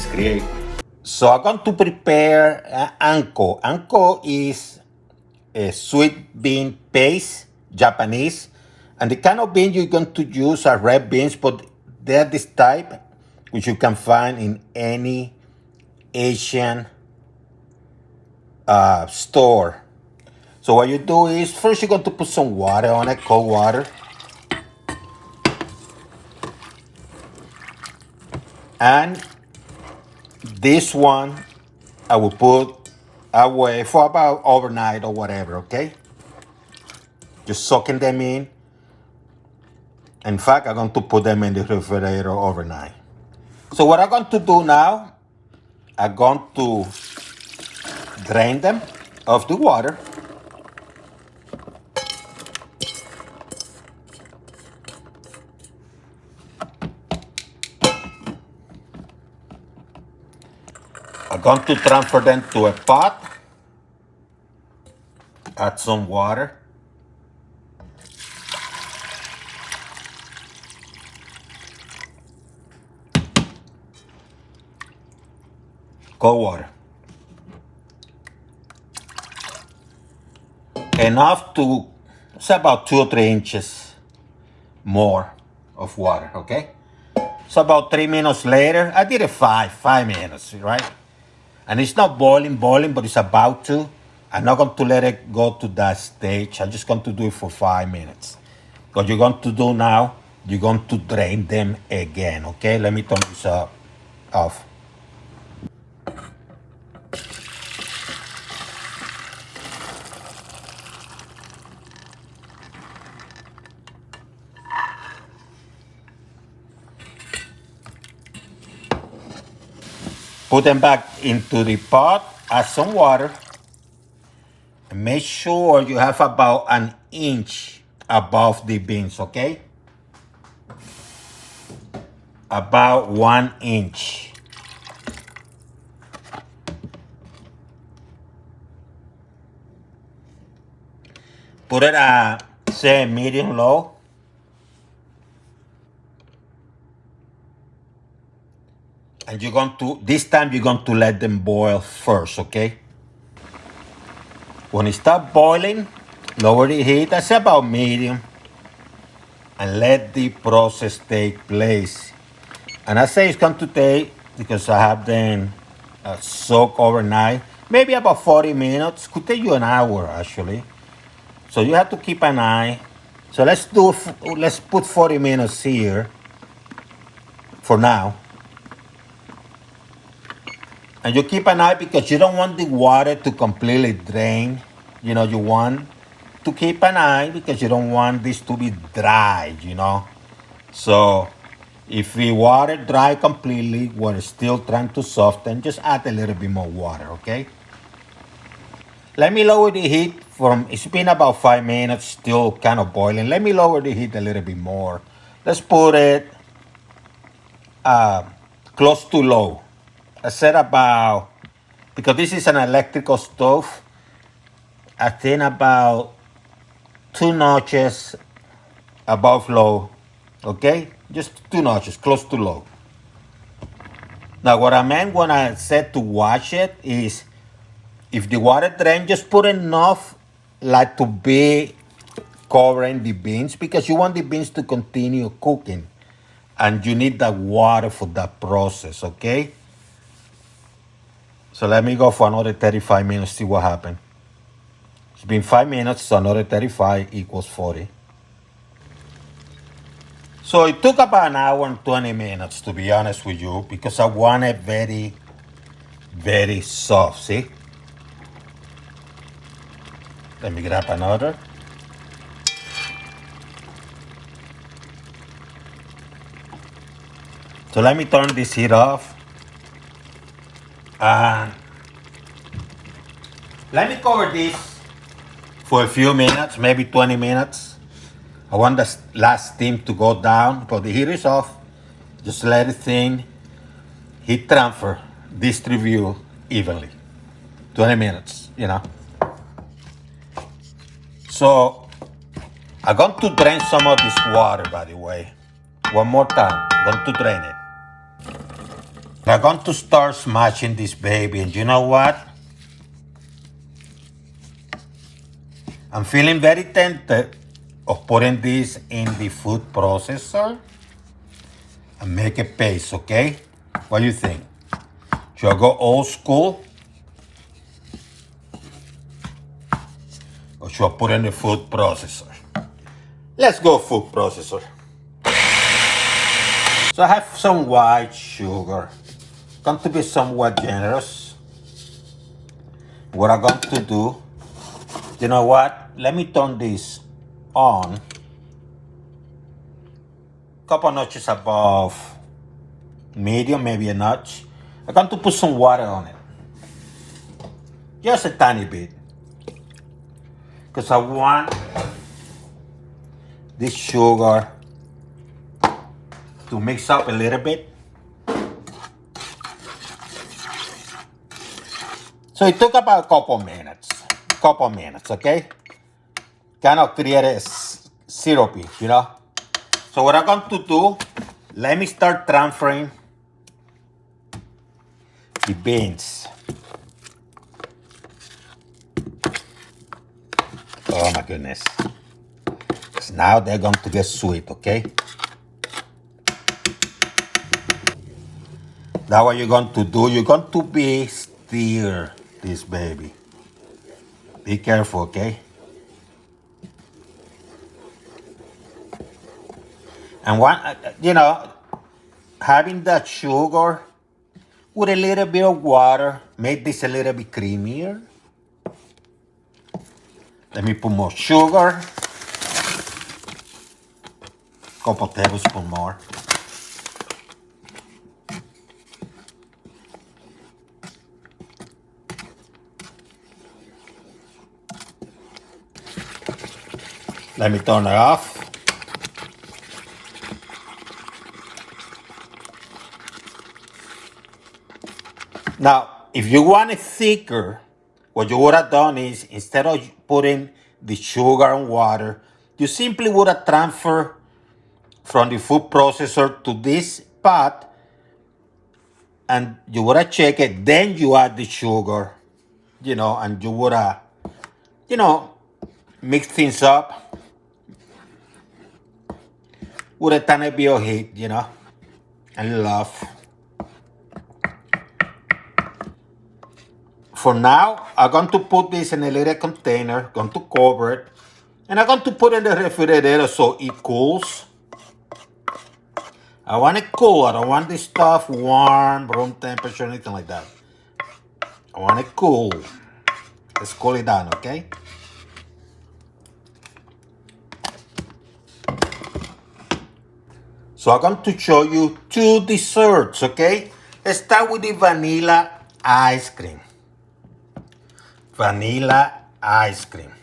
create. So I'm going to prepare Anko. Anko is a sweet bean paste, Japanese. And the kind of bean you're going to use are red beans, but they're this type, which you can find in any Asian store. So what you do is, first you're going to put some water on it, cold water. And this one, I will put away for about overnight or whatever, okay? Just soaking them in. In fact, I'm going to put them in the refrigerator overnight. So what I'm going to do now, I'm going to drain them of the water. I'm going to transfer them to a pot. Add some water. Cold water. Enough to, it's about 2 or 3 inches more of water, okay? So about 3 minutes later, I did it 5 minutes, right? And it's not boiling, but it's about to. I'm not going to let it go to that stage. I'm just going to do it for 5 minutes. What you're going to do now, you're going to drain them again, okay? Let me turn this off. Put them back into the pot, add some water, and make sure you have about an inch above the beans, okay? About 1 inch. Put it at, say, medium low. And you're going to, this time you're going to let them boil first, okay? When it starts boiling, lower the heat, I say about medium, and let the process take place. And I say it's going to take, because I have them soak overnight, maybe about 40 minutes. Could take you an hour, actually. So you have to keep an eye. So let's put 40 minutes here for now. And you keep an eye because you don't want the water to completely drain. You know, you want to keep an eye because you don't want this to be dry, you know. So if the water dry completely when it's still trying to soften, just add a little bit more water, okay? Let me lower the heat from, it's been about 5 minutes, still kind of boiling. Let me lower the heat a little bit more. Let's put it close to low. I said about, because this is an electrical stove, I think about 2 notches above low, okay? Just 2 notches, close to low. Now what I meant when I said to wash it is, if the water drains, just put enough like to be covering the beans because you want the beans to continue cooking. And you need that water for that process, okay? So let me go for another 35 minutes, see what happened. It's been 5 minutes, so another 35 equals 40. So it took about an hour and 20 minutes, to be honest with you, because I want it very, very soft, see? Let me grab another. So let me turn this heat off. And let me cover this for a few minutes, maybe 20 minutes. I want the last steam to go down, but the heat is off. Just let it thin, heat transfer, distribute evenly. 20 minutes, you know. So I'm going to drain some of this water, by the way. One more time, I'm going to drain it. I'm going to start smashing this baby, and you know what? I'm feeling very tempted of putting this in the food processor and make a paste, okay? What do you think? Should I go old school? Or should I put in the food processor? Let's go food processor. So I have some white sugar. Going to be somewhat generous. What I'm going to do, you know what? Let me turn this on. Couple notches above medium, maybe a notch. I'm going to put some water on it. Just a tiny bit. Because I want this sugar to mix up a little bit. So it took about a couple minutes, okay? Kind of create a syrupy, you know? So what I'm going to do, let me start transferring the beans. Oh my goodness. So now they're going to get sweet, okay? Now what you're going to do, you're going to be stir this baby. Be careful, okay? And one, you know, having that sugar with a little bit of water make this a little bit creamier. Let me put more sugar. Couple tablespoons more. Let me turn it off. Now, if you want it thicker, what you would have done is, instead of putting the sugar and water, you simply would have transferred from the food processor to this pot, and you would have checked it, then you add the sugar, you know, and you would have, you know, mix things up with a tiny bit of heat, you know, and love. For now, I'm going to put this in a little container, going to cover it, and I'm going to put it in the refrigerator so it cools. I want it cool. I don't want this stuff warm, room temperature, anything like that. I want it cool. Let's cool it down, okay? So I'm going to show you two desserts, okay? Let's start with the vanilla ice cream. Vanilla ice cream.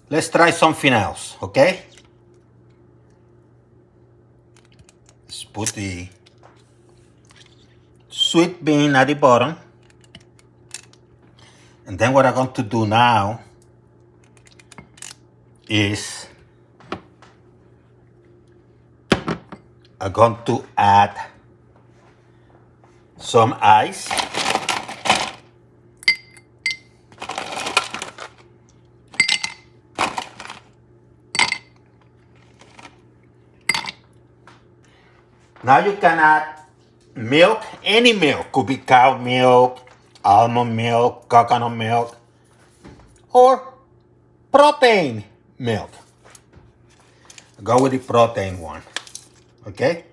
Let's try something else, okay? Let's put the sweet bean at the bottom. And then what I'm going to do now is I'm going to add some ice. Now you can add milk, any milk. Could be cow milk, almond milk, coconut milk, or protein milk. Go with the protein one, okay?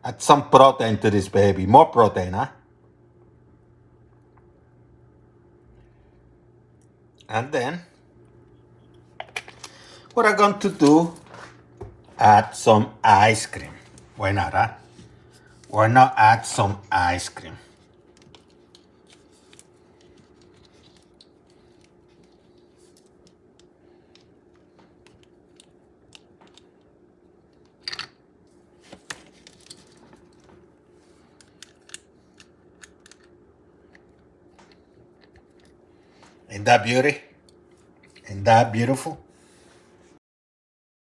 Add some protein to this baby, more protein, huh? And then what I'm going to do, add some ice cream. Why not, huh? Why not add some ice cream? Ain't that beauty? Ain't that beautiful?